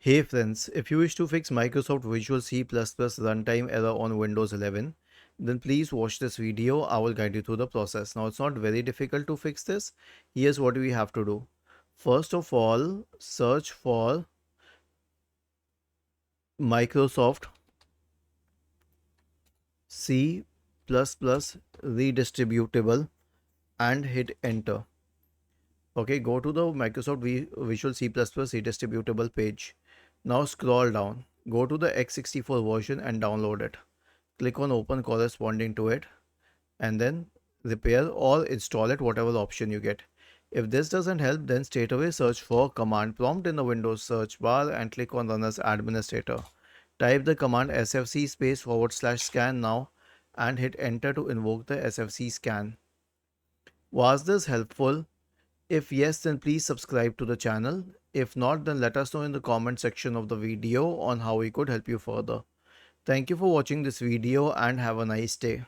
Hey friends, if you wish to fix Microsoft Visual C++ runtime error on Windows 11, then please watch this video. I will guide you through the process. Now, it's not very difficult to fix this. Here's what we have to do. First of all, search for Microsoft C++ redistributable and hit enter. Okay, go to the Microsoft Visual C++ redistributable page. Now scroll down. Go to the x64 version and download it. Click on open corresponding to it and then repair or install it, whatever option you get. If this doesn't help, then straight away search for command prompt in the Windows search bar and click on run as administrator. Type the command sfc /scan now and hit enter to invoke the sfc scan. Was this helpful? If yes, then please subscribe to the channel. If not, then let us know in the comment section of the video on how we could help you further. Thank you for watching this video and have a nice day.